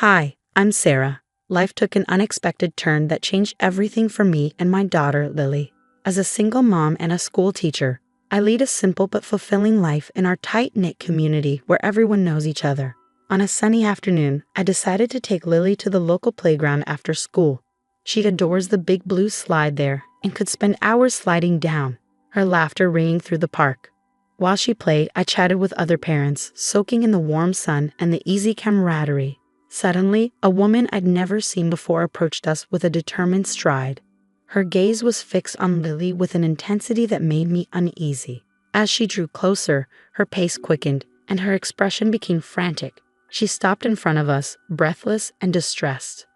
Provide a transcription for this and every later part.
Hi, I'm Sarah. Life took an unexpected turn that changed everything for me and my daughter, Lily. As a single mom and a school teacher, I lead a simple but fulfilling life in our tight-knit community where everyone knows each other. On a sunny afternoon, I decided to take Lily to the local playground after school. She adores the big blue slide there and could spend hours sliding down, her laughter ringing through the park. While she played, I chatted with other parents, soaking in the warm sun and the easy camaraderie. Suddenly, a woman I'd never seen before approached us with a determined stride. Her gaze was fixed on Lily with an intensity that made me uneasy. As she drew closer, her pace quickened, and her expression became frantic. She stopped in front of us, breathless and distressed.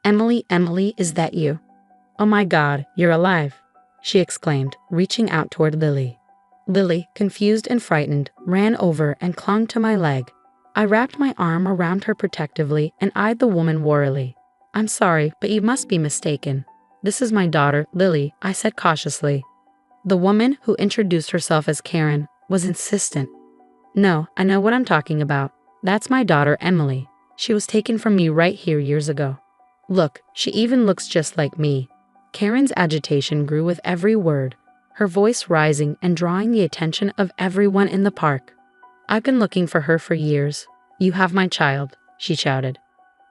Emily, is that you?" "Oh my God, you're alive," she exclaimed, reaching out toward Lily. Lily, confused and frightened, ran over and clung to my leg. I wrapped my arm around her protectively and eyed the woman warily. "I'm sorry, but you must be mistaken. This is my daughter, Lily," I said cautiously. The woman, who introduced herself as Karen, was insistent. "No, I know what I'm talking about. That's my daughter, Emily. She was taken from me right here years ago. Look, she even looks just like me." Karen's agitation grew with every word, her voice rising and drawing the attention of everyone in the park. "I've been looking for her for years. You have my child," she shouted.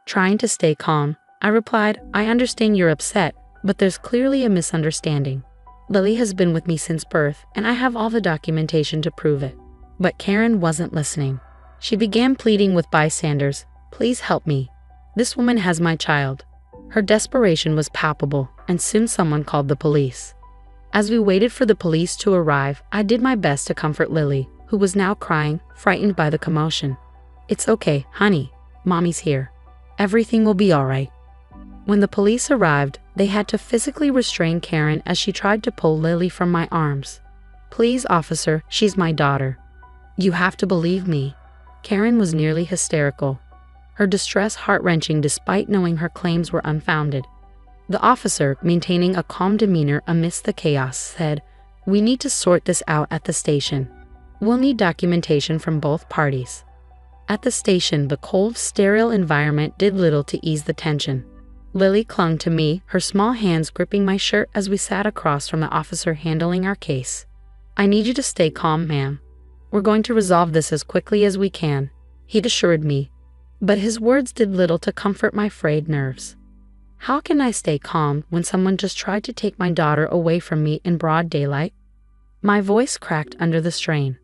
Trying to stay calm, I replied, "I understand you're upset, but there's clearly a misunderstanding. Lily has been with me since birth, and I have all the documentation to prove it." But Karen wasn't listening. She began pleading with bystanders, "Please help me. This woman has my child." Her desperation was palpable, and soon someone called the police. As we waited for the police to arrive, I did my best to comfort Lily, who was now crying, frightened by the commotion. "It's okay, honey. Mommy's here. Everything will be all right." When the police arrived, they had to physically restrain Karen as she tried to pull Lily from my arms. "Please, officer, she's my daughter. You have to believe me." Karen was nearly hysterical, her distress heart-wrenching despite knowing her claims were unfounded. The officer, maintaining a calm demeanor amidst the chaos, said, "We need to sort this out at the station. We'll need documentation from both parties." At the station, the cold, sterile environment did little to ease the tension. Lily clung to me, her small hands gripping my shirt as we sat across from the officer handling our case. "I need you to stay calm, ma'am. We're going to resolve this as quickly as we can," he'd assured me. But his words did little to comfort my frayed nerves. How can I stay calm when someone just tried to take my daughter away from me in broad daylight? My voice cracked under the strain.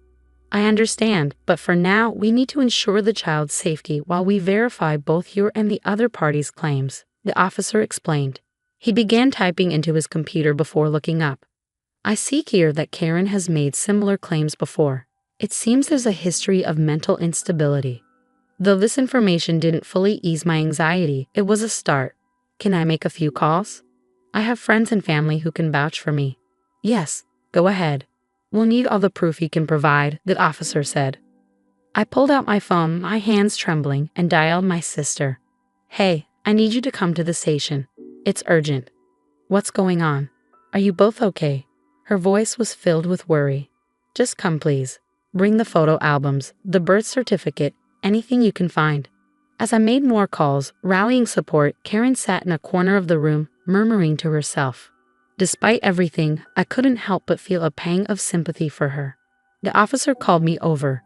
"I understand, but for now, we need to ensure the child's safety while we verify both your and the other party's claims," the officer explained. He began typing into his computer before looking up. "I see here that Karen has made similar claims before. It seems there's a history of mental instability." Though this information didn't fully ease my anxiety, it was a start. "Can I make a few calls? I have friends and family who can vouch for me." "Yes, go ahead. We'll need all the proof you can provide," the officer said. I pulled out my phone, my hands trembling, and dialed my sister. "Hey, I need you to come to the station. It's urgent." "What's going on? Are you both okay?" Her voice was filled with worry. "Just come, please. Bring the photo albums, the birth certificate, anything you can find." As I made more calls, rallying support, Karen sat in a corner of the room, murmuring to herself. Despite everything, I couldn't help but feel a pang of sympathy for her. The officer called me over.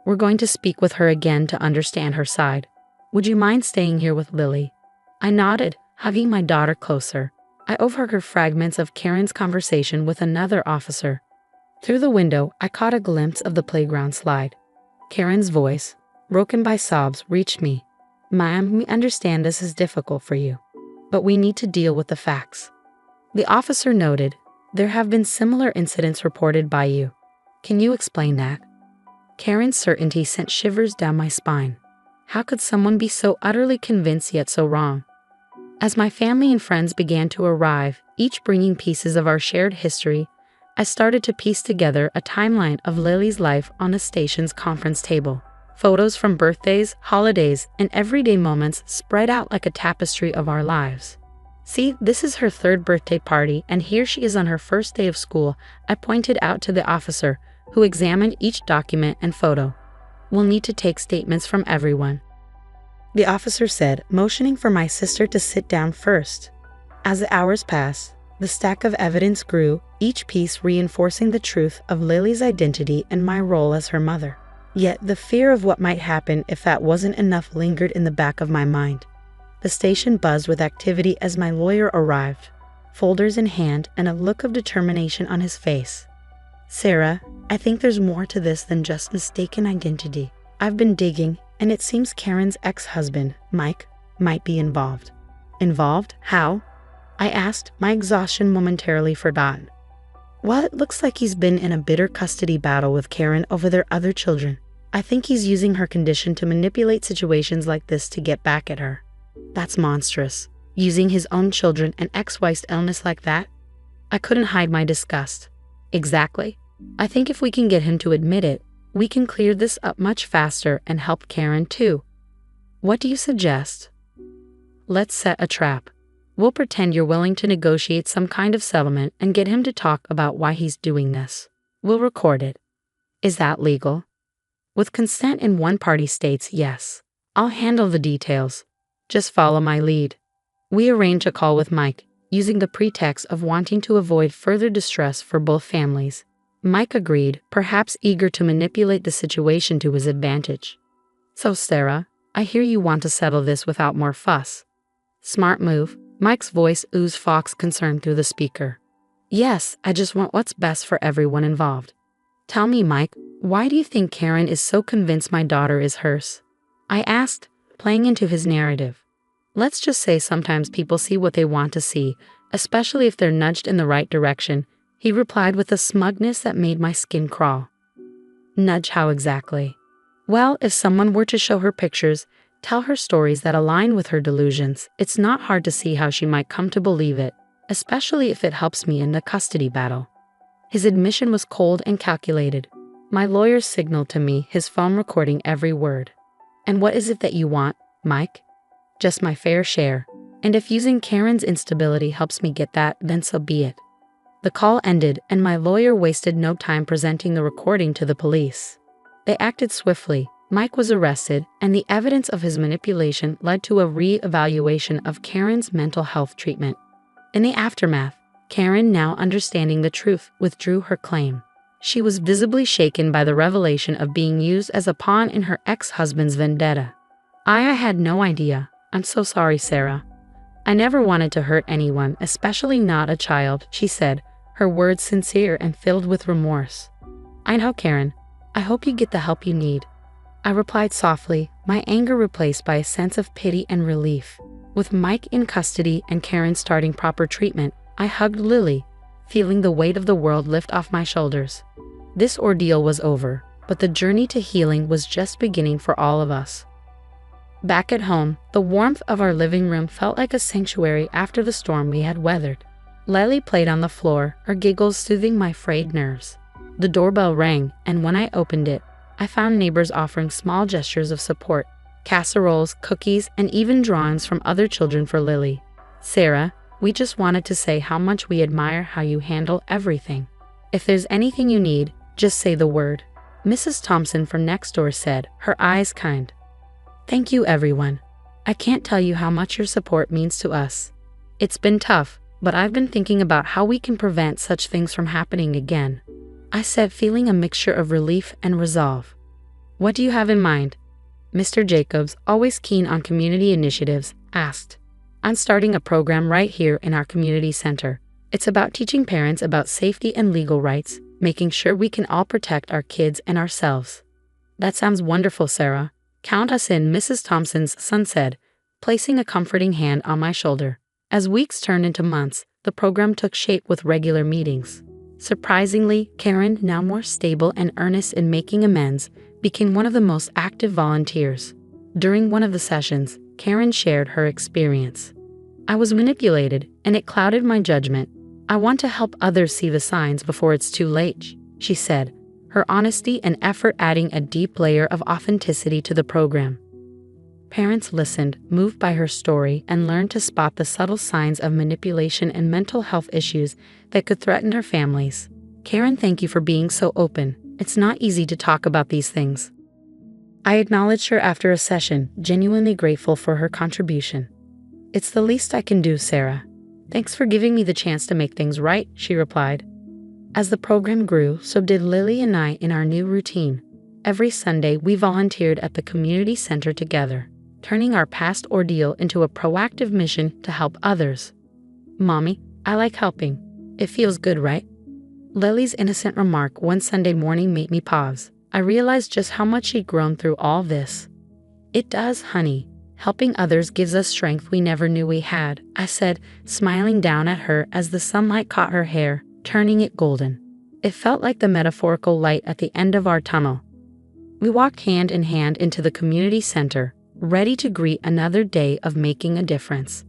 "We're going to speak with her again to understand her side. Would you mind staying here with Lily?" I nodded, hugging my daughter closer. I overheard fragments of Karen's conversation with another officer. Through the window, I caught a glimpse of the playground slide. Karen's voice, broken by sobs, reached me. "Ma'am, we understand this is difficult for you, but we need to deal with the facts." The officer noted, "There have been similar incidents reported by you. Can you explain that?" Karen's certainty sent shivers down my spine. How could someone be so utterly convinced yet so wrong? As my family and friends began to arrive, each bringing pieces of our shared history, I started to piece together a timeline of Lily's life on the station's conference table. Photos from birthdays, holidays, and everyday moments spread out like a tapestry of our lives. "See, this is her third birthday party, and here she is on her first day of school," I pointed out to the officer, who examined each document and photo. "We'll need to take statements from everyone." the officer said, motioning for my sister to sit down first. As the hours passed, the stack of evidence grew, each piece reinforcing the truth of Lily's identity and my role as her mother. Yet the fear of what might happen if that wasn't enough lingered in the back of my mind. The station buzzed with activity as my lawyer arrived, folders in hand and a look of determination on his face. "Sarah, I think there's more to this than just mistaken identity. I've been digging, and it seems Karen's ex-husband, Mike, might be involved." "Involved? How?" I asked, my exhaustion momentarily forgotten. "Well, it looks like he's been in a bitter custody battle with Karen over their other children. I think he's using her condition to manipulate situations like this to get back at her." "That's monstrous. Using his own children and ex-wife's illness like that?" I couldn't hide my disgust. "Exactly. I think if we can get him to admit it, we can clear this up much faster and help Karen too." "What do you suggest?" "Let's set a trap. We'll pretend you're willing to negotiate some kind of settlement and get him to talk about why he's doing this. We'll record it." "Is that legal?" "With consent in one party states, yes. I'll handle the details. Just follow my lead." We arranged a call with Mike, using the pretext of wanting to avoid further distress for both families. Mike agreed, perhaps eager to manipulate the situation to his advantage. "So Sarah, I hear you want to settle this without more fuss." "Smart move." Mike's voice oozed Fox concern through the speaker. "Yes, I just want what's best for everyone involved." "Tell me, Mike, why do you think Karen is so convinced my daughter is hers?" I asked, playing into his narrative. "Let's just say sometimes people see what they want to see, especially if they're nudged in the right direction," he replied with a smugness that made my skin crawl. "Nudge how exactly?" "Well, if someone were to show her pictures, tell her stories that align with her delusions, it's not hard to see how she might come to believe it, especially if it helps me in the custody battle." His admission was cold and calculated. My lawyer signaled to me, his phone recording every word. "And what is it that you want, Mike?" "Just my fair share. And if using Karen's instability helps me get that, then so be it." The call ended, and my lawyer wasted no time presenting the recording to the police. They acted swiftly. Mike was arrested, and the evidence of his manipulation led to a re-evaluation of Karen's mental health treatment. In the aftermath, Karen, now understanding the truth, withdrew her claim. She was visibly shaken by the revelation of being used as a pawn in her ex-husband's vendetta. I had no idea. "I'm so sorry, Sarah. I never wanted to hurt anyone, especially not a child," she said, her words sincere and filled with remorse. "I know, Karen. I hope you get the help you need." I replied softly, my anger replaced by a sense of pity and relief. With Mike in custody and Karen starting proper treatment, I hugged Lily, feeling the weight of the world lift off my shoulders. This ordeal was over, but the journey to healing was just beginning for all of us. Back at home, the warmth of our living room felt like a sanctuary after the storm we had weathered. Lily played on the floor, her giggles soothing my frayed nerves. The doorbell rang, and when I opened it, I found neighbors offering small gestures of support, casseroles, cookies, and even drawings from other children for Lily. "Sarah, we just wanted to say how much we admire how you handle everything. If there's anything you need, just say the word," Mrs. Thompson from next door said, her eyes kind. "Thank you, everyone. I can't tell you how much your support means to us. It's been tough, but I've been thinking about how we can prevent such things from happening again," I said, feeling a mixture of relief and resolve. "What do you have in mind?" Mr. Jacobs, always keen on community initiatives, asked. "I'm starting a program right here in our community center. It's about teaching parents about safety and legal rights, making sure we can all protect our kids and ourselves." "That sounds wonderful, Sarah. Count us in," Mrs. Thompson's son said, placing a comforting hand on my shoulder. As weeks turned into months, the program took shape with regular meetings. Surprisingly, Karen, now more stable and earnest in making amends, became one of the most active volunteers. During one of the sessions, Karen shared her experience. "I was manipulated, and it clouded my judgment. I want to help others see the signs before it's too late," she said, her honesty and effort adding a deep layer of authenticity to the program. Parents listened, moved by her story, and learned to spot the subtle signs of manipulation and mental health issues that could threaten their families. "Karen, thank you for being so open. It's not easy to talk about these things." I acknowledged her after a session, genuinely grateful for her contribution. "It's the least I can do, Sarah. Thanks for giving me the chance to make things right," she replied. As the program grew, so did Lily and I in our new routine. Every Sunday, we volunteered at the community center together, turning our past ordeal into a proactive mission to help others. "Mommy, I like helping. It feels good, right?" Lily's innocent remark one Sunday morning made me pause. I realized just how much she'd grown through all this. "It does, honey. Helping others gives us strength we never knew we had," I said, smiling down at her as the sunlight caught her hair, turning it golden. It felt like the metaphorical light at the end of our tunnel. We walked hand in hand into the community center, ready to greet another day of making a difference.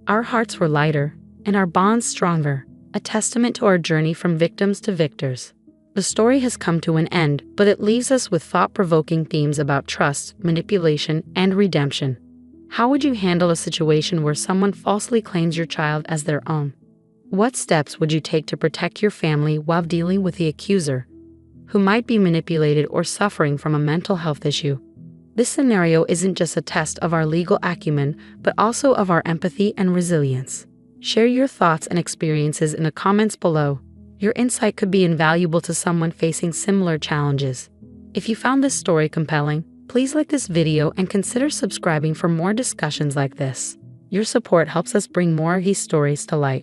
Our hearts were lighter, and our bonds stronger, a testament to our journey from victims to victors. The story has come to an end, but it leaves us with thought-provoking themes about trust, manipulation, and redemption. How would you handle a situation where someone falsely claims your child as their own? What steps would you take to protect your family while dealing with the accuser, who might be manipulated or suffering from a mental health issue? This scenario isn't just a test of our legal acumen, but also of our empathy and resilience. Share your thoughts and experiences in the comments below. Your insight could be invaluable to someone facing similar challenges. If you found this story compelling, please like this video and consider subscribing for more discussions like this. Your support helps us bring more of these stories to light.